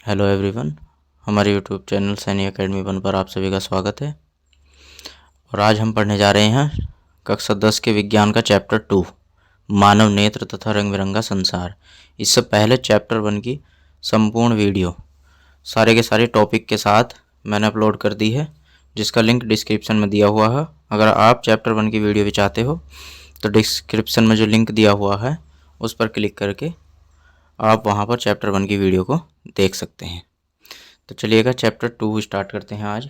Hello everyone, हमारे YouTube channel Saini academy 1 पर आप सभी का स्वागत है। और आज हम पढ़ने जा रहे हैं कक्षा 10 के विज्ञान का चैप्टर 2 मानव नेत्र तथा रंग बिरंगा संसार। इससे पहले चैप्टर 1 की संपूर्ण वीडियो सारे के सारे टॉपिक के साथ मैंने अपलोड कर दी है, जिसका लिंक डिस्क्रिप्शन में दिया हुआ है। अगर आप चैप्टर 1 की वीडियो भी चाहते हो तो डिस्क्रिप्शन में जो लिंक दिया हुआ है उस पर क्लिक करके आप वहाँ पर चैप्टर 1 की वीडियो को देख सकते हैं। तो चलिएगा चैप्टर 2 स्टार्ट करते हैं आज।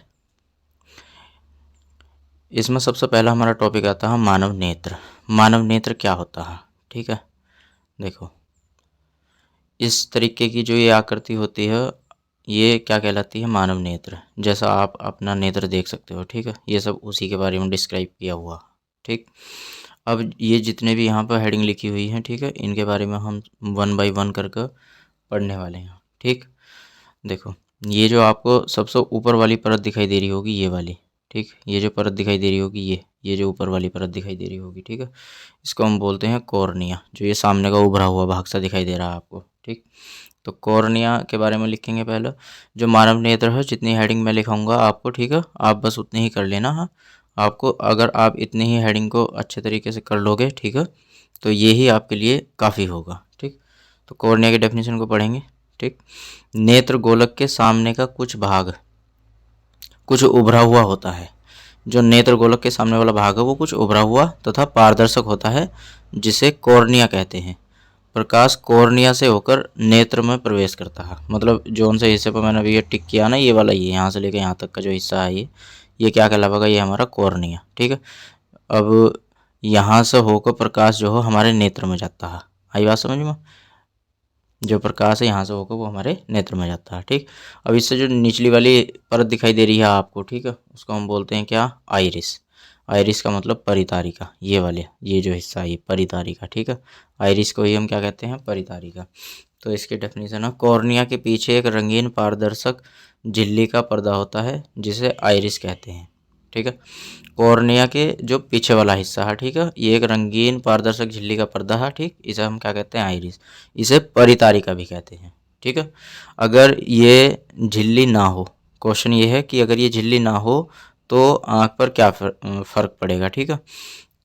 इसमें सबसे पहला हमारा टॉपिक आता है मानव नेत्र। मानव नेत्र क्या होता है, ठीक है। देखो, इस तरीके की जो ये आकृति होती है ये क्या कहलाती है, मानव नेत्र। जैसा आप अपना नेत्र देख सकते हो, ठीक है। ये सब उसी के बारे में डिस्क्राइब किया हुआ, ठीक। अब ये जितने भी यहाँ पर हेडिंग लिखी हुई हैं, ठीक है, इनके बारे में हम 1 बाय 1 करके पढ़ने वाले हैं, ठीक। देखो, ये जो आपको सबसे ऊपर वाली परत दिखाई दे रही होगी, ये वाली, ठीक। ये जो परत दिखाई दे रही होगी, ये जो ऊपर वाली परत दिखाई दे रही होगी, ठीक है, इसको हम बोलते हैं कॉर्निया। जो ये सामने का उभरा हुआ भाग सा दिखाई दे रहा है आपको, ठीक। तो कॉर्निया के बारे में लिखेंगे पहले। जो मानव नेत्र है, जितनी हेडिंग मैं लिखाऊंगा आपको, ठीक है, आप बस उतनी ही कर लेना है। आपको अगर आप इतनी ही हेडिंग को अच्छे तरीके से कर लोगे, ठीक है, तो ये ही आपके लिए काफ़ी होगा, ठीक। तो कॉर्निया की डेफिनेशन को पढ़ेंगे, ठीक। नेत्र गोलक के सामने का कुछ भाग कुछ उभरा हुआ होता है। जो नेत्र गोलक के सामने वाला भाग है वो कुछ उभरा हुआ तथा पारदर्शक होता है, जिसे कॉर्निया कहते हैं। प्रकाश कॉर्निया से होकर नेत्र में प्रवेश करता है। मतलब जो उनसे हिस्से पर मैंने अभी ये टिक किया ना, ये वाला, ये यहाँ से लेकर यहाँ तक का जो हिस्सा है ये क्या कहलाएगा, ये हमारा कॉर्निया, ठीक है। अब यहाँ से होकर प्रकाश जो है हमारे नेत्र में जाता है। आई बात समझ में? जो प्रकाश है यहाँ से होकर वो हमारे नेत्र में जाता है, ठीक। अब इससे जो निचली वाली परत दिखाई दे रही है आपको, ठीक है, उसको हम बोलते हैं क्या, आइरिस। आइरिस का मतलब परितारिका। ये वाले, ये जो हिस्सा है ये परितारिका, ठीक है। आइरिस को ही हम क्या कहते हैं, परितारिका। तो इसकी डेफिनेशन है, कॉर्निया के पीछे एक रंगीन पारदर्शक झिल्ली का पर्दा होता है जिसे आइरिस कहते हैं, ठीक है। कॉर्निया के जो पीछे वाला हिस्सा है, ठीक है, ये एक रंगीन पारदर्शक झिल्ली का पर्दा है, ठीक। इसे हम क्या कहते हैं, आइरिस। इसे परितारिका भी कहते हैं, ठीक है। अगर ये झिल्ली ना हो, क्वेश्चन ये है कि अगर ये झिल्ली ना हो तो आँख पर क्या फर्क पड़ेगा, ठीक है।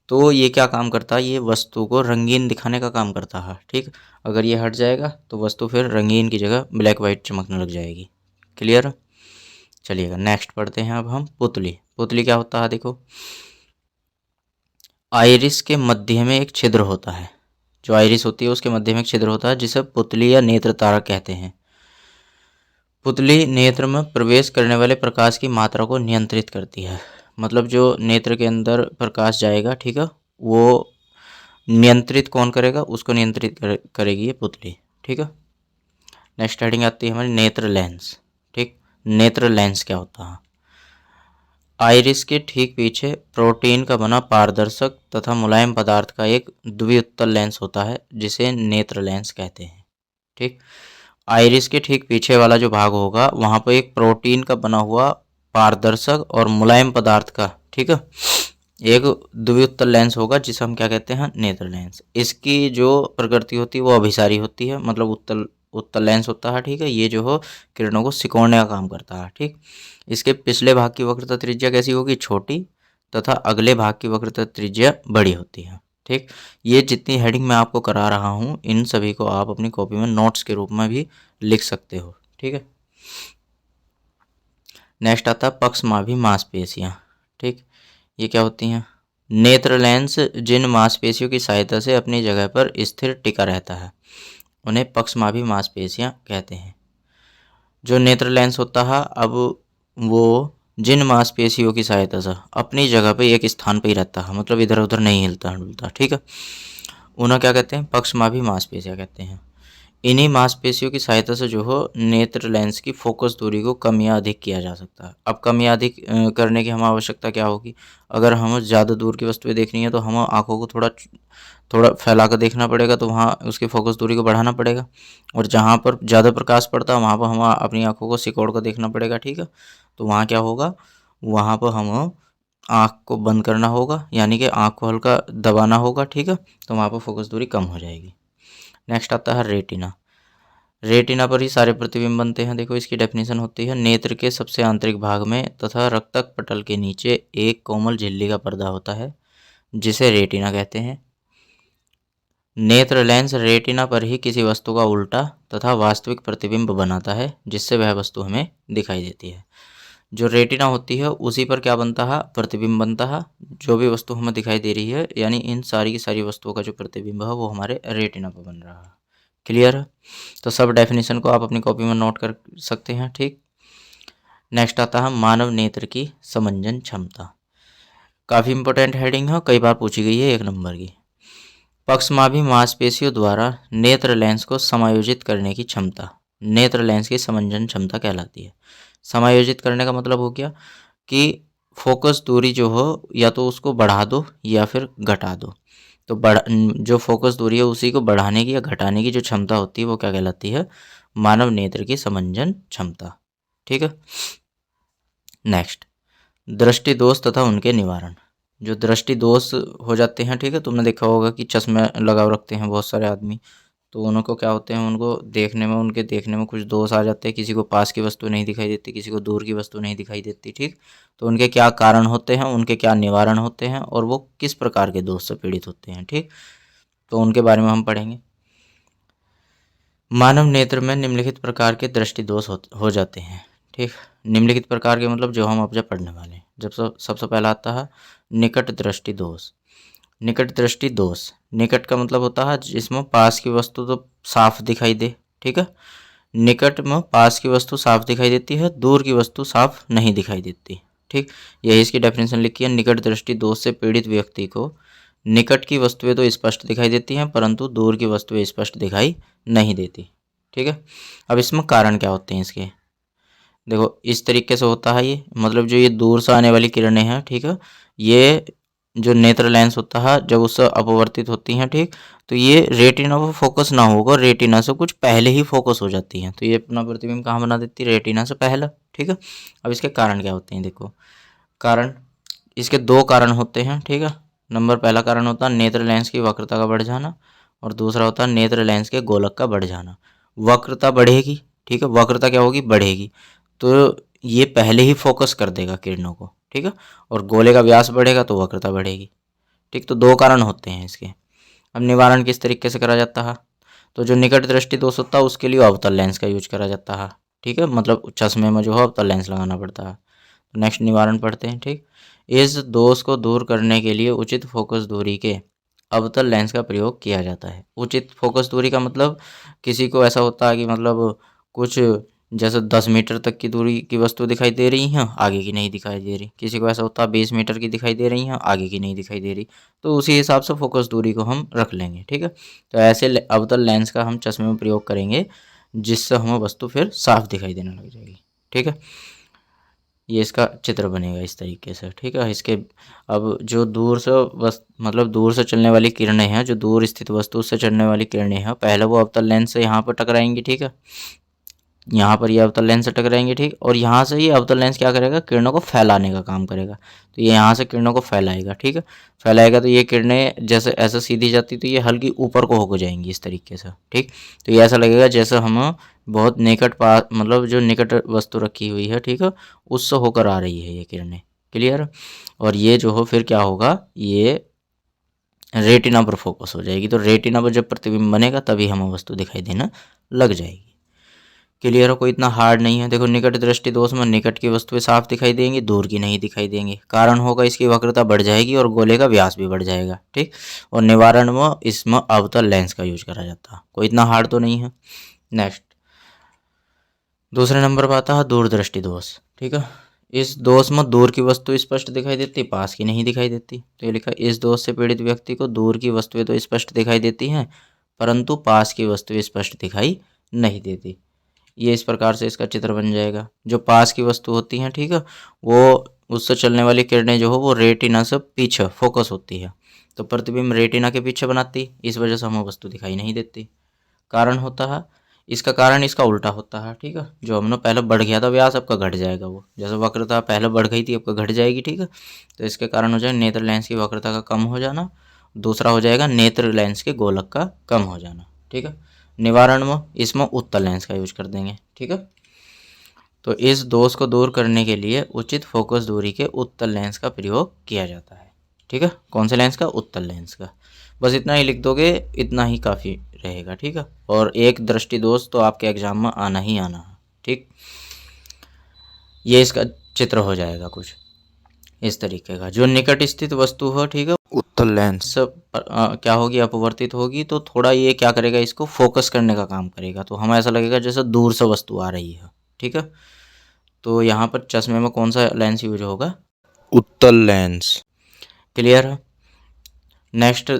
तो ये क्या काम करता है, ये वस्तु को रंगीन दिखाने का काम करता है, ठीक। अगर ये हट जाएगा तो वस्तु फिर रंगीन की जगह ब्लैक वाइट चमकने लग जाएगी। क्लियर? चलिएगा नेक्स्ट पढ़ते हैं अब हम पुतली। पुतली क्या होता है, देखो, आइरिस के मध्य में एक छिद्र होता है। जो आइरिस होती है उसके मध्य में एक छिद्र होता है जिसे पुतली या नेत्र तारा कहते हैं। पुतली नेत्र में प्रवेश करने वाले प्रकाश की मात्रा को नियंत्रित करती है। मतलब जो नेत्र के अंदर प्रकाश जाएगा, ठीक है, वो नियंत्रित कौन करेगा, उसको नियंत्रित करेगी ये पुतली, ठीक है। नेक्स्ट हेडिंग आती है हमारी नेत्र लेंस, ठीक। नेत्र लेंस क्या होता है, आइरिस के ठीक पीछे प्रोटीन का बना पारदर्शक तथा मुलायम पदार्थ का एक द्विउत्तल लेंस होता है जिसे नेत्र लेंस कहते हैं, ठीक। आइरिस के ठीक पीछे वाला जो भाग होगा वहाँ पर एक प्रोटीन का बना हुआ पारदर्शक और मुलायम पदार्थ का, ठीक है, एक द्विउत्तल लेंस होगा जिसे हम क्या कहते हैं, नेत्र लेंस। इसकी जो प्रकृति होती है वो अभिसारी होती है, मतलब उत्तल उत्तल लेंस होता है, ठीक है। ये जो हो किरणों को सिकोड़ने का काम करता है, ठीक। इसके पिछले भाग की वक्रता त्रिज्या कैसी होगी, छोटी, तथा अगले भाग की वक्रता त्रिज्या बड़ी होती है, ठीक। ये जितनी हेडिंग मैं आपको करा रहा हूँ इन सभी को आप अपनी कॉपी में नोट्स के रूप में भी लिख सकते हो, ठीक है। नेक्स्ट आता है पक्षमाभी मांसपेशियाँ, ठीक। ये क्या होती हैं, नेत्र लेंस जिन मांसपेशियों की सहायता से अपनी जगह पर स्थिर टिका रहता है उन्हें पक्षमाभी मांसपेशियां कहते हैं। जो नेत्र लेंस होता है, अब वो जिन मांसपेशियों की सहायता से अपनी जगह पे एक स्थान पे ही रहता है, मतलब इधर उधर नहीं हिलता डुलता, ठीक है, उन्हें क्या कहते हैं, पक्षमाभी मांसपेशियां कहते हैं। इन्हीं मांसपेशियों की सहायता से जो हो नेत्र लेंस की फोकस दूरी को कम या अधिक किया जा सकता है। अब कम या अधिक करने की हमें आवश्यकता क्या होगी, अगर हमें ज़्यादा दूर की वस्तुएं देखनी है तो हमें आंखों को थोड़ा थोड़ा फैला कर देखना पड़ेगा, तो वहाँ उसकी फोकस दूरी को बढ़ाना पड़ेगा। और जहाँ पर ज़्यादा प्रकाश पड़ता है वहाँ पर हमें अपनी आंखों को सिकोड़ कर देखना पड़ेगा, ठीक है। तो वहाँ क्या होगा, वहाँ पर हमें आँख को बंद करना होगा, यानी कि आँख को हल्का दबाना होगा, ठीक है। तो वहाँ पर फोकस दूरी कम हो जाएगी। नेक्स्ट आता है रेटिना। रेटिना पर ही सारे प्रतिबिंब बनते हैं। देखो इसकी डेफिनेशन होती है, नेत्र के सबसे आंतरिक भाग में तथा रक्तक पटल के नीचे एक कोमल झिल्ली का पर्दा होता है जिसे रेटिना कहते हैं। नेत्र लेंस रेटिना पर ही किसी वस्तु का उल्टा तथा वास्तविक प्रतिबिंब बनाता है जिससे वह वस्तु हमें दिखाई देती है। जो रेटिना होती है उसी पर क्या बनता है, प्रतिबिंब बनता है। जो भी वस्तु हमें दिखाई दे रही है यानी इन सारी की सारी वस्तुओं का जो प्रतिबिंब है वो हमारे रेटिना पर बन रहा है। क्लियर है? तो सब डेफिनेशन को आप अपनी कॉपी में नोट कर सकते हैं। ठीक, नेक्स्ट आता है मानव नेत्र की समंजन क्षमता। काफ़ी इंपॉर्टेंट हेडिंग है, कई बार पूछी गई है 1 नंबर की। पक्षमाभी मांसपेशियों द्वारा नेत्र लेंस को समायोजित करने की क्षमता नेत्र लेंस की समंजन क्षमता कहलाती है। समायोजित करने का मतलब हो गया कि फोकस दूरी जो हो या तो उसको बढ़ा दो या फिर घटा दो। तो जो फोकस दूरी है उसी को बढ़ाने की या घटाने की जो क्षमता होती है वो क्या कहलाती है, मानव नेत्र की समंजन क्षमता। ठीक है, नेक्स्ट दृष्टि दोष तथा उनके निवारण। जो दृष्टि दोष हो जाते हैं, ठीक है, तुमने देखा होगा कि चश्मे लगाव रखते हैं बहुत सारे आदमी, तो उनको क्या होते हैं, उनको उनके देखने में कुछ दोष आ जाते हैं। किसी को पास की वस्तु नहीं दिखाई देती, किसी को दूर की वस्तु नहीं दिखाई देती। ठीक, तो उनके क्या कारण होते हैं, उनके क्या निवारण होते हैं और वो किस प्रकार के दोष से पीड़ित होते हैं। ठीक, तो उनके बारे में हम पढ़ेंगे। मानव नेत्र में निम्नलिखित प्रकार के दृष्टि दोष हो जाते हैं। ठीक, निम्नलिखित प्रकार के मतलब जो हम अब जब पढ़ने वाले हैं। जब सबसे पहला आता है निकट दृष्टि दोष। निकट दृष्टि दोष, निकट का मतलब होता है जिसमें पास की वस्तु तो साफ दिखाई दे। ठीक है, निकट में पास की वस्तु साफ दिखाई देती है, दूर की वस्तु साफ नहीं दिखाई देती। ठीक, यही इसकी डेफिनेशन लिखी है। निकट दृष्टि दोष से पीड़ित व्यक्ति को निकट की वस्तुएं तो स्पष्ट दिखाई देती हैं परंतु दूर की वस्तुएं स्पष्ट दिखाई नहीं देती। ठीक है, अब इसमें कारण क्या होते हैं इसके, देखो इस तरीके से होता है ये, मतलब जो ये दूर से आने वाली किरणें हैं, ठीक है, ये जो नेत्र लेंस होता है जब उससे अपवर्तित होती हैं, ठीक, तो ये रेटिना पर फोकस ना होगा, रेटिना से कुछ पहले ही फोकस हो जाती हैं, तो ये अपना प्रतिबिंब कहाँ बना देती है, रेटिना से पहले। ठीक है, अब इसके कारण क्या होते हैं, देखो कारण, इसके 2 कारण होते हैं। ठीक है, पहला कारण होता है नेत्र लेंस की वक्रता का बढ़ जाना और दूसरा होता है नेत्र लेंस के गोलक का बढ़ जाना। वक्रता बढ़ेगी, ठीक है, वक्रता क्या होगी, बढ़ेगी, तो ये पहले ही फोकस कर देगा किरणों को। ठीक है, और गोले का व्यास बढ़ेगा तो वक्रता बढ़ेगी। ठीक, तो 2 कारण होते हैं इसके। अब निवारण किस तरीके से करा जाता है, तो जो निकट दृष्टि दोष होता है उसके लिए अवतल लेंस का यूज करा जाता है। ठीक है, मतलब चश्मे में जो है अवतल लेंस लगाना पड़ता है। नेक्स्ट निवारण पढ़ते हैं। ठीक, इस दोष को दूर करने के लिए उचित फोकस दूरी के अवतल लेंस का प्रयोग किया जाता है। उचित फोकस दूरी का मतलब किसी को ऐसा होता है कि मतलब कुछ जैसे 10 मीटर तक की दूरी की वस्तु दिखाई दे रही हैं, आगे की नहीं दिखाई दे रही। किसी को ऐसा होता है 20 मीटर की दिखाई दे रही हैं, आगे की नहीं दिखाई दे रही, तो उसी हिसाब से फोकस दूरी को हम रख लेंगे। ठीक है, तो ऐसे अवतल लेंस का हम चश्मे में प्रयोग करेंगे जिससे हमें वस्तु फिर साफ दिखाई देने लग जाएगी। ठीक है, ये इसका चित्र बनेगा इस तरीके से। ठीक है, इसके अब जो दूर से मतलब दूर से चलने वाली किरणें हैं, जो दूर स्थित वस्तु से चलने वाली किरणें हैं, पहले वो अवतल लेंस से यहाँ पर टकराएंगी। ठीक है, यहाँ पर ये अवतल लेंस से टकराएंगे। ठीक, और यहाँ से ये अवतल लेंस क्या करेगा, किरणों को फैलाने का काम करेगा, तो ये यहाँ से किरणों को फैलाएगा। ठीक है, फैलाएगा तो ये किरणें जैसे ऐसे सीधी जाती तो ये हल्की ऊपर को होकर जाएंगी इस तरीके से। ठीक, तो ये ऐसा लगेगा जैसे हम बहुत निकट पास, मतलब जो निकट वस्तु रखी हुई है, ठीक है, उससे होकर आ रही है ये किरणें। क्लियर, और ये जो हो फिर क्या होगा, ये रेटिना पर फोकस हो जाएगी, तो रेटिना पर जब प्रतिबिंब बनेगा तभी हमें वस्तु दिखाई देना लग जाएगी। क्लियर हो, कोई इतना हार्ड नहीं है। देखो निकट दृष्टि दोष में निकट की वस्तुएं साफ दिखाई देंगी, दूर की नहीं दिखाई देंगी। कारण होगा इसकी वक्रता बढ़ जाएगी और गोले का व्यास भी बढ़ जाएगा। ठीक, और निवारण में इसमें अवतल लेंस का यूज करा जाता है, कोई इतना हार्ड तो नहीं है। नेक्स्ट दूसरे नंबर पर आता है दूरदृष्टि दोष। ठीक है, इस दोष में दूर की वस्तु स्पष्ट दिखाई देती, पास की नहीं दिखाई देती। तो ये लिखा, इस दोष से पीड़ित व्यक्ति को दूर की वस्तुएं तो स्पष्ट दिखाई देती हैं परंतु पास की वस्तुएं स्पष्ट दिखाई नहीं देती। ये इस प्रकार से इसका चित्र बन जाएगा। जो पास की वस्तु होती हैं, ठीक है, वो उससे चलने वाली किरणें जो हो वो रेटिना से पीछे फोकस होती है, तो प्रतिबिंब रेटिना के पीछे बनाती, इस वजह से हमें वस्तु दिखाई नहीं देती। कारण होता है, इसका कारण इसका उल्टा होता है। ठीक है, जो हमने पहले बढ़ गया था व्यास आपका घट जाएगा, वो जैसे वक्रता पहले बढ़ गई थी आपका घट जाएगी। ठीक है, तो इसके कारण हो जाएगा नेत्र लेंस की वक्रता का कम हो जाना, दूसरा हो जाएगा नेत्र लेंस के गोलक का कम हो जाना। ठीक है, निवारण में इसमें उत्तल लेंस का यूज कर देंगे। ठीक है, तो इस दोष को दूर करने के लिए उचित फोकस दूरी के उत्तल लेंस का प्रयोग किया जाता है। ठीक है, कौन से लेंस का? उत्तल लेंस का। बस इतना ही लिख दोगे, इतना ही काफ़ी रहेगा। ठीक है, और एक दृष्टि दोष तो आपके एग्जाम में आना ही आना है। ठीक, ये इसका चित्र हो जाएगा कुछ इस तरीके का। जो निकट स्थित वस्तु हो, ठीक है, उत्तल लेंस क्या होगी? अपवर्तित होगी, तो थोड़ा ये क्या करेगा? इसको फोकस करने का काम करेगा। तो हमें ऐसा लगेगा जैसे दूर से वस्तु आ रही है। ठीक है, तो यहाँ पर चश्मे में कौन सा लेंस यूज होगा? उत्तल लेंस। क्लियर है? नेक्स्ट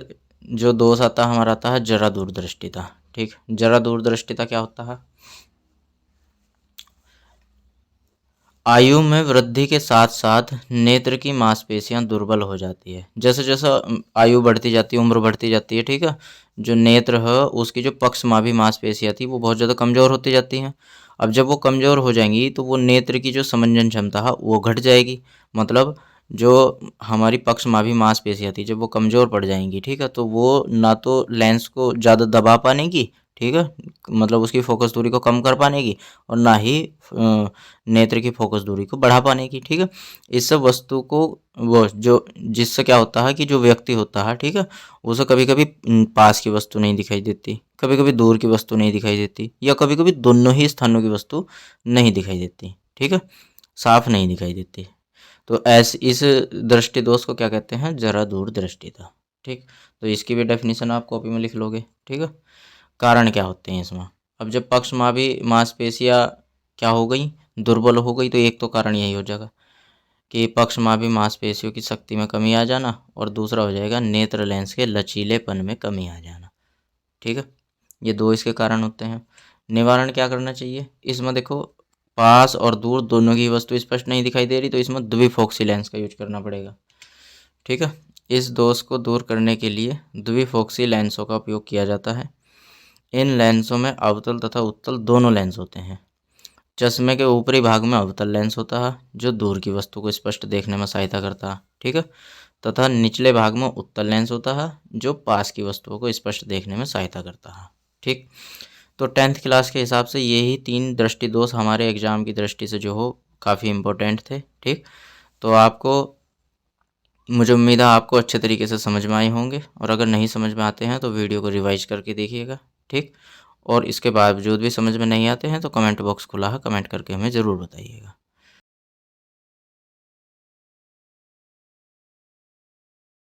जो दोष आता है हमारा आता है जरा दूरदृष्टिता। ठीक, जरा दूरदृष्टिता क्या होता है? आयु में वृद्धि के साथ साथ नेत्र की मांसपेशियां दुर्बल हो जाती है। जैसे जैसे आयु बढ़ती जाती है, उम्र बढ़ती जाती है, ठीक है, जो नेत्र है उसकी जो पक्षमाभी मांसपेशियां थी वो बहुत ज़्यादा कमज़ोर होती जाती हैं। अब जब वो कमज़ोर हो जाएंगी तो वो नेत्र की जो समंजन क्षमता है वो घट जाएगी। मतलब जो हमारी पक्षमाभी मांसपेशियां थी जब वो कमज़ोर पड़ जाएंगी, ठीक है, तो वो ना तो लेंस को ज़्यादा दबा पाएंगी, ठीक है, मतलब उसकी फोकस दूरी को कम कर पाने की, और ना ही नेत्र की फोकस दूरी को बढ़ा पाने की। ठीक है, इस सब वस्तु को वो जो जिससे क्या होता है कि जो व्यक्ति होता है, ठीक है, उसे कभी कभी पास की वस्तु नहीं दिखाई देती, कभी कभी दूर की वस्तु नहीं दिखाई देती, या कभी कभी दोनों ही स्थानों की वस्तु नहीं दिखाई देती। ठीक है, साफ नहीं दिखाई देती। तो ऐसे इस दृष्टि दोष को क्या कहते हैं? जरा दूर दृष्टिता। ठीक, तो इसकी भी डेफिनेशन आप कॉपी में लिख लोगे। ठीक है, कारण क्या होते हैं इसमें? अब जब पक्षमाभी मांसपेशियां क्या हो गई? दुर्बल हो गई, तो एक तो कारण यही हो जाएगा कि पक्षमाभी मांसपेशियों की शक्ति में कमी आ जाना, और दूसरा हो जाएगा नेत्र लेंस के लचीलेपन में कमी आ जाना। ठीक है, ये दो इसके कारण होते हैं। निवारण क्या करना चाहिए? इसमें देखो पास और दूर दोनों की वस्तु स्पष्ट नहीं दिखाई दे रही, तो इसमें द्विफोक्सी लेंस का यूज करना पड़ेगा। ठीक है, इस दोष को दूर करने के लिए द्विफोक्सी लेंसों का उपयोग किया जाता है। इन लेंसों में अवतल तथा उत्तल दोनों लेंस होते हैं। चश्मे के ऊपरी भाग में अवतल लेंस होता है जो दूर की वस्तु को स्पष्ट देखने में सहायता करता है। ठीक है, तथा निचले भाग में उत्तल लेंस होता है जो पास की वस्तुओं को स्पष्ट देखने में सहायता करता है। ठीक, तो 10th क्लास के हिसाब से यही 3 दृष्टि दोष हमारे एग्जाम की दृष्टि से जो हो काफ़ी इम्पोर्टेंट थे। ठीक, तो आपको, मुझे उम्मीद है आपको अच्छे तरीके से समझ में आए होंगे, और अगर नहीं समझ में आते हैं तो वीडियो को रिवाइज करके देखिएगा। ठीक, और इसके बावजूद भी समझ में नहीं आते हैं तो कमेंट बॉक्स खुला है, कमेंट करके हमें ज़रूर बताइएगा।